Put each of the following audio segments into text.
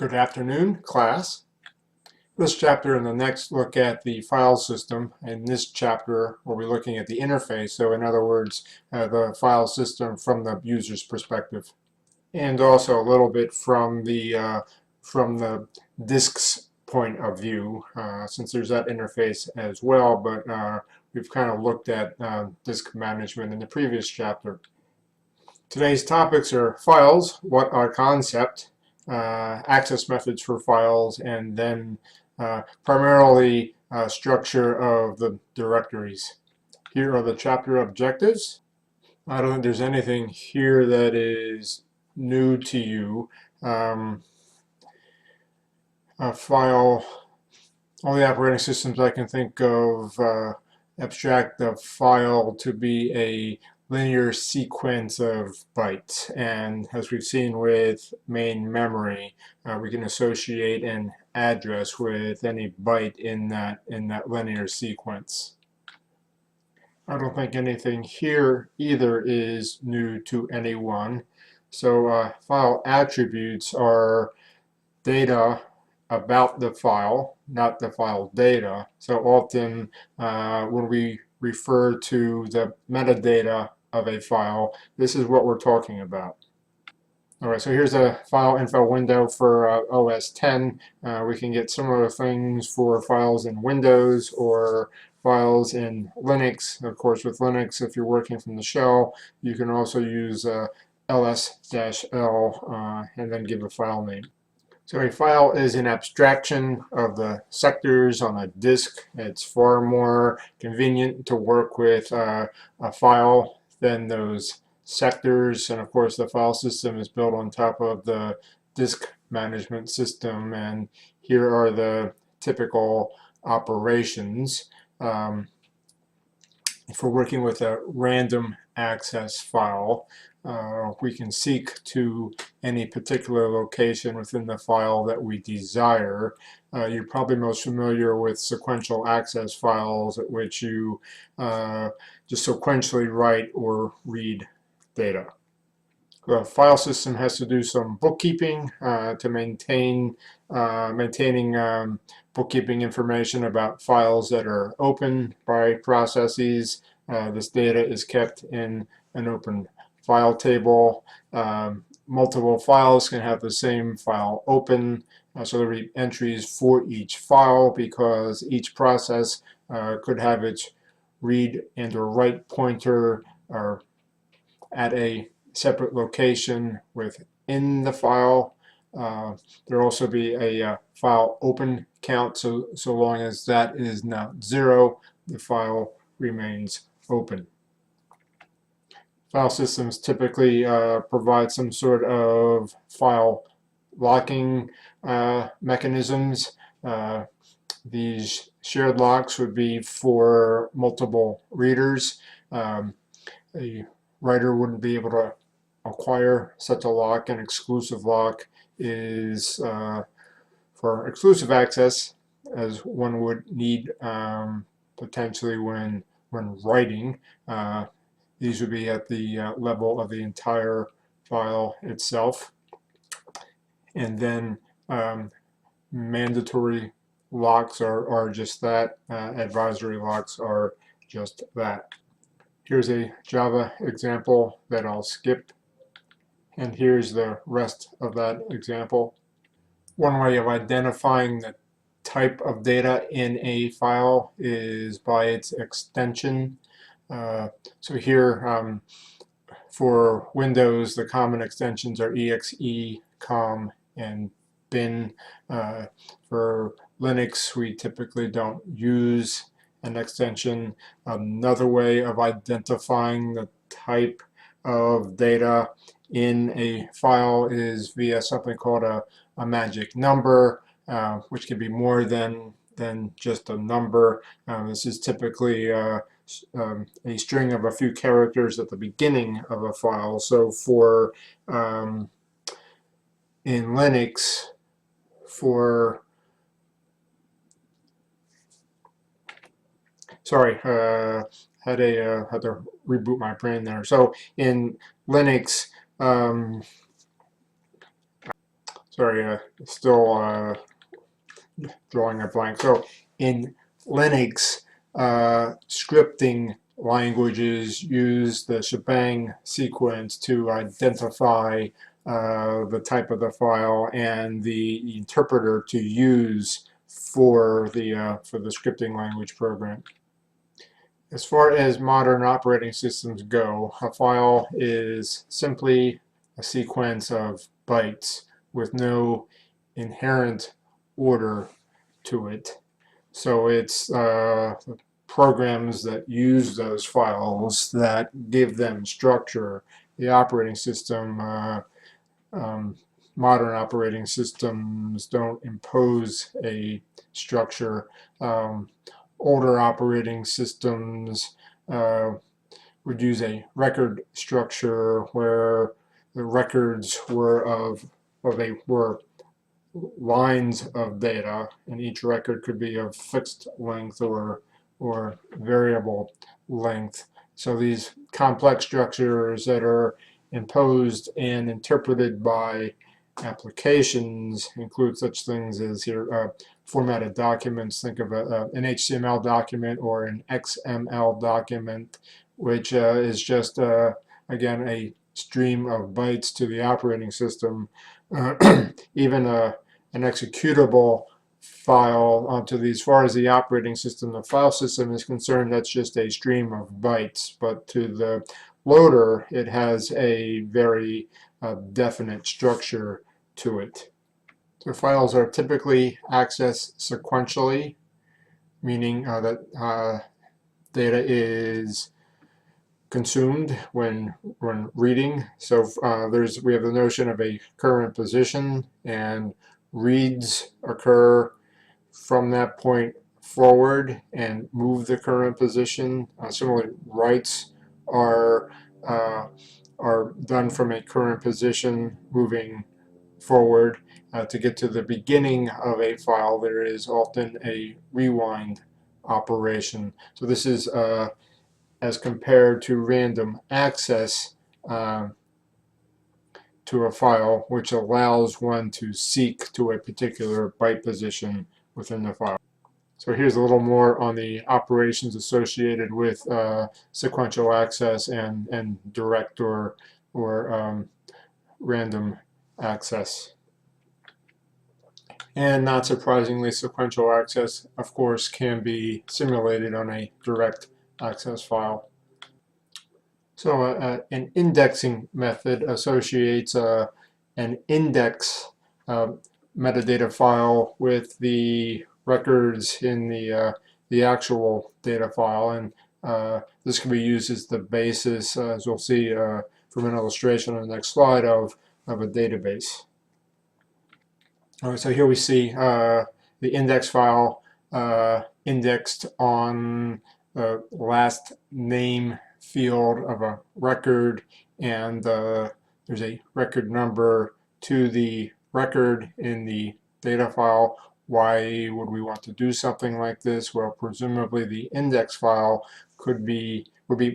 Good afternoon, class. This chapter and the next look at the file system. In this chapter, we'll be looking at the interface, so in other words, the file system from the user's perspective. And also a little bit from the disk's point of view, since there's that interface as well, but we've kind of looked at disk management in the previous chapter. Today's topics are files, what are concept, access methods for files, and then primarily structure of the directories. Here are the chapter objectives. I don't think there's anything here that is new to you. A file, all the operating systems I can think of abstract the file to be a linear sequence of bytes, and as we've seen with main memory, we can associate an address with any byte in that linear sequence. I don't think anything here either is new to anyone. So file attributes are data about the file, not the file data. So often when we refer to the metadata of a file, this is what we're talking about. Alright, so here's a file info window for OS 10. We can get similar things for files in Windows or files in Linux. Of course, with Linux, if you're working from the shell, you can also use ls-l and then give a file name. So a file is an abstraction of the sectors on a disk. It's far more convenient to work with a file than those sectors, and of course the file system is built on top of the disk management system, and here are the typical operations. If we're working with a random access file, we can seek to any particular location within the file that we desire. You're probably most familiar with sequential access files, at which you just sequentially write or read data. The file system has to do some bookkeeping to maintaining bookkeeping information about files that are open by processes. This data is kept in an open file table. Multiple files can have the same file open, so there will be entries for each file because each process could have its read and or write pointer or at a separate location within the file. There will also be a file open count, so long as that is not 0, the file remains open. File systems typically provide some sort of file locking mechanisms. These shared locks would be for multiple readers. A writer wouldn't be able to acquire such a lock. An exclusive lock is for exclusive access, as one would need potentially when writing. These would be at the level of the entire file itself. And then mandatory locks are just that. Advisory locks are just that. Here's a Java example that I'll skip. And here's the rest of that example. One way of identifying the type of data in a file is by its extension. So here for Windows, the common extensions are exe, com, and bin. For Linux, we typically don't use an extension. Another way of identifying the type of data in a file is via something called a magic number, which can be more than just a number. This is typically a string of a few characters at the beginning of a file. So for in Linux, for sorry, had to reboot my brain there. So in Linux, so sorry, still drawing a blank. So in Linux, scripting languages use the shebang sequence to identify the type of the file and the interpreter to use for the scripting language program. As far as modern operating systems go, a file is simply a sequence of bytes with no inherent order to it. So it's programs that use those files that give them structure. The operating system, modern operating systems don't impose a structure. Older operating systems would use a record structure where the records were lines of data, and each record could be of fixed length or variable length. So these complex structures that are imposed and interpreted by applications include such things as here formatted documents. Think of an HTML document or an XML document, which is just again a stream of bytes to the operating system. Even an executable file to as far as the operating system, the file system is concerned, that's just a stream of bytes. But to the loader, it has a very definite structure to it. So files are typically accessed sequentially, meaning that data is consumed when reading. So we have the notion of a current position, and reads occur from that point forward and move the current position. Similarly, writes are done from a current position moving forward. To get to the beginning of a file, there is often a rewind operation. So this is as compared to random access to a file, which allows one to seek to a particular byte position within the file. So here's a little more on the operations associated with sequential access and direct or random access. And not surprisingly, sequential access, of course, can be simulated on a direct access file. So an indexing method associates an index metadata file with the records in the actual data file, and this can be used as the basis, as we'll see from an illustration on the next slide, of a database. All right, so here we see the index file indexed on the last name field of a record, and there's a record number to the record in the data file. Why would we want to do something like this? Well, presumably the index file would be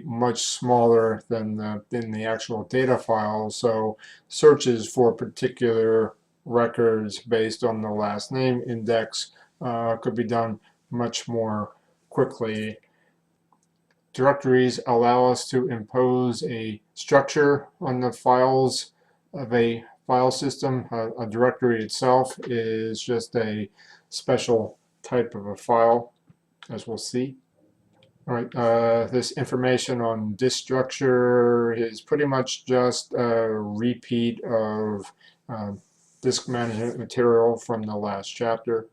much smaller than the actual data file, so searches for particular records based on the last name index could be done much more quickly. Directories allow us to impose a structure on the files of a file system. A directory itself is just a special type of a file, as we'll see. All right, this information on disk structure is pretty much just a repeat of disk management material from the last chapter.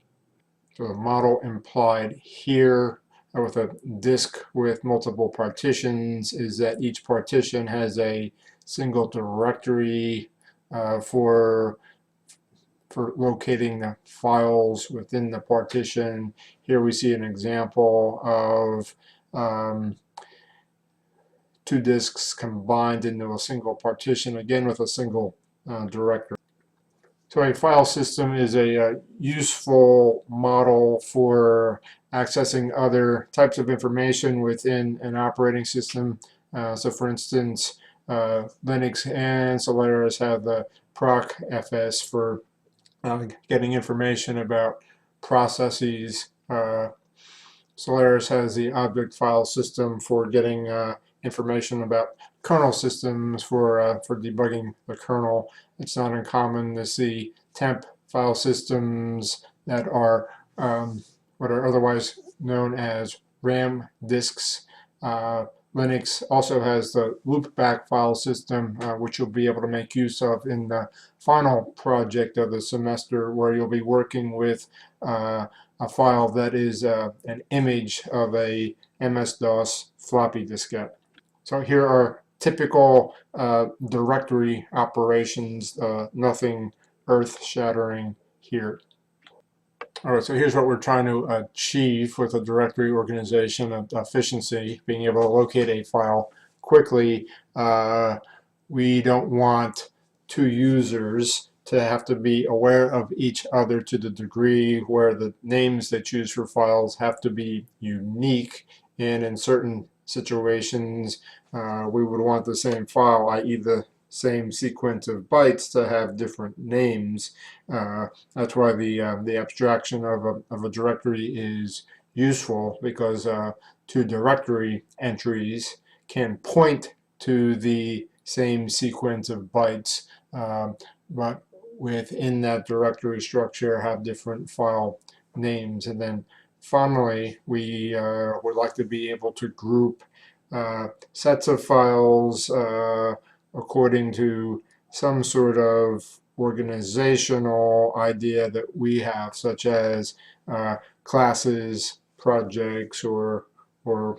So the model implied here with a disk with multiple partitions is that each partition has a single directory for locating the files within the partition. Here we see an example of two disks combined into a single partition, again with a single directory. So a file system is a useful model for accessing other types of information within an operating system. So for instance, Linux and Solaris have the procfs for getting information about processes. Solaris has the object file system for getting information about kernel systems for debugging the kernel. It's not uncommon to see temp file systems that are what are otherwise known as RAM disks. Linux also has the loopback file system, which you'll be able to make use of in the final project of the semester, where you'll be working with a file that is an image of a MS-DOS floppy diskette. So here are typical directory operations, nothing earth-shattering here. All right, so here's what we're trying to achieve with a directory organization of efficiency, being able to locate a file quickly. We don't want two users to have to be aware of each other to the degree where the names they choose for files have to be unique, and in certain situations we would want the same file, i.e. the same sequence of bytes, to have different names. That's why the abstraction of a directory is useful, because two directory entries can point to the same sequence of bytes, but within that directory structure have different file names. And then finally, we would like to be able to group sets of files according to some sort of organizational idea that we have, such as classes, projects, or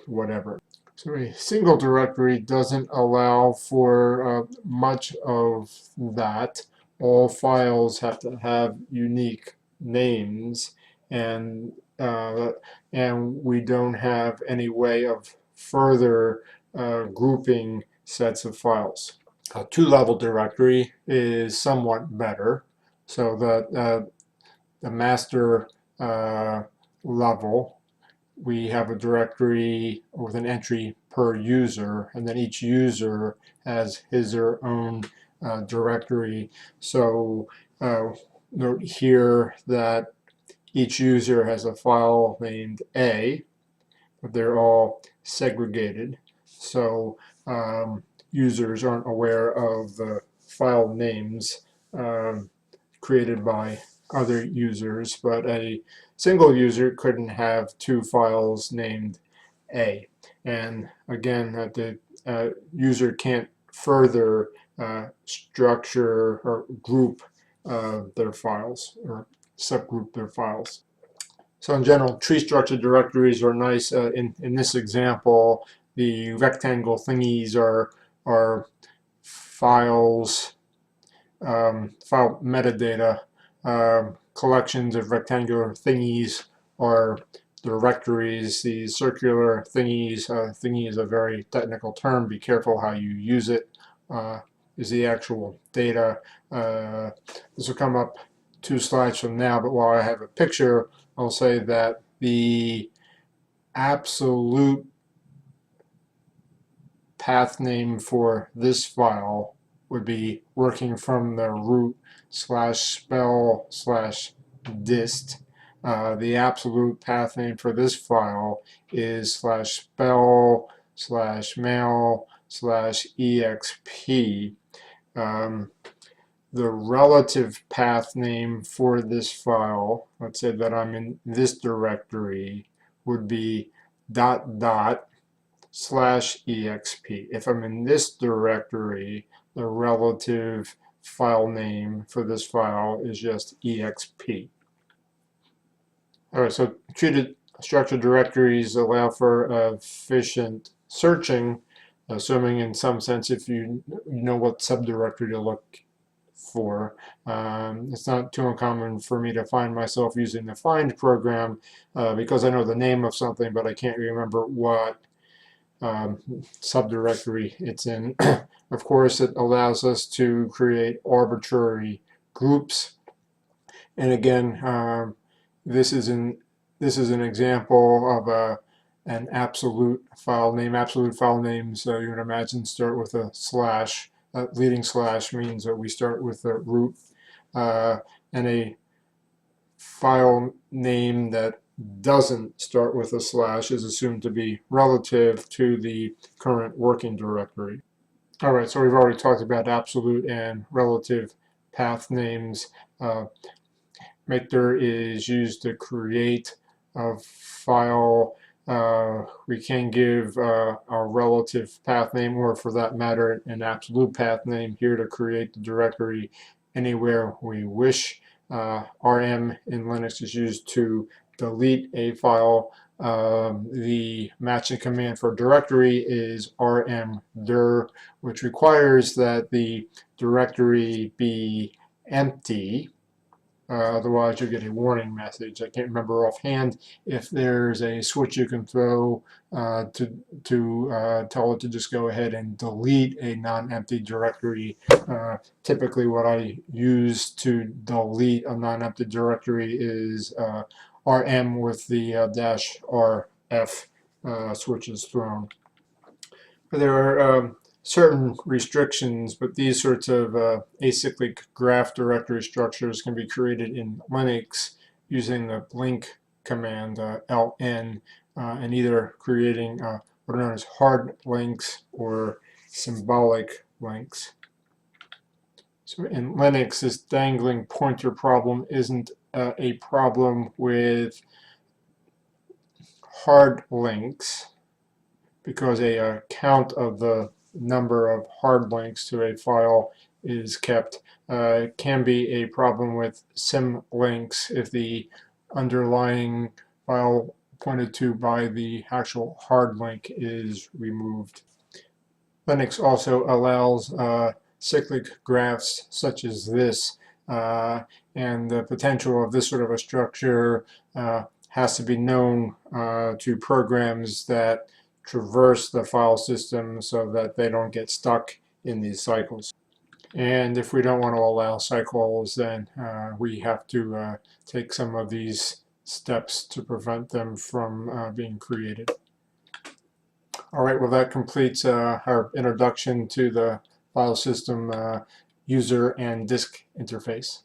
whatever. So a single directory doesn't allow for much of that. All files have to have unique names, and we don't have any way of further grouping sets of files. A two-level directory is somewhat better, so that the master level, we have a directory with an entry per user, and then each user has his or her own directory. So note here that each user has a file named A, but they're all segregated. So users aren't aware of the file names created by other users, but a single user couldn't have two files named A. And again, the user can't further structure or group their files, or subgroup their files. So in general, tree structured directories are nice. In this example, the rectangle thingies are files, file metadata. Collections of rectangular thingies are directories. The circular thingies, thingy is a very technical term, be careful how you use it, is the actual data. This will come up 2 slides from now, but while I have a picture, I'll say that the absolute path name for this file would be working from the root /spell/dist. The absolute path name for this file is /spell/mail/exp. The relative path name for this file, let's say that I'm in this directory, would be /exp. If I'm in this directory, the relative file name for this file is just exp. All right, so treated structured directories allow for efficient searching, assuming in some sense if you know what subdirectory to look for. It's not too uncommon for me to find myself using the find program because I know the name of something, but I can't remember what subdirectory it's in. Of course, it allows us to create arbitrary groups. And again, this is an example of an absolute file name. Absolute file names, you would imagine, start with a slash. Leading slash means that we start with the root. and a file name that doesn't start with a slash is assumed to be relative to the current working directory. All right, so we've already talked about absolute and relative path names. Mkdir is used to create a file. We can give a relative path name, or for that matter, an absolute path name here to create the directory anywhere we wish. RM in Linux is used to delete a file. The matching command for directory is rmdir, which requires that the directory be empty. Otherwise, you get a warning message. I can't remember offhand if there's a switch you can throw to tell it to just go ahead and delete a non-empty directory. Typically, what I use to delete a non-empty directory is rm with the -rf switches thrown. There are certain restrictions, but these sorts of acyclic graph directory structures can be created in Linux using the blink command, ln, and either creating what are known as hard links or symbolic links. So in Linux, this dangling pointer problem isn't a problem with hard links, because a count of the number of hard links to a file is kept. It can be a problem with symlinks if the underlying file pointed to by the actual hard link is removed. Linux also allows cyclic graphs such as this, and the potential of this sort of a structure has to be known to programs that traverse the file system so that they don't get stuck in these cycles. And if we don't want to allow cycles, then we have to take some of these steps to prevent them from being created. All right, well, that completes our introduction to the file system user and disk interface.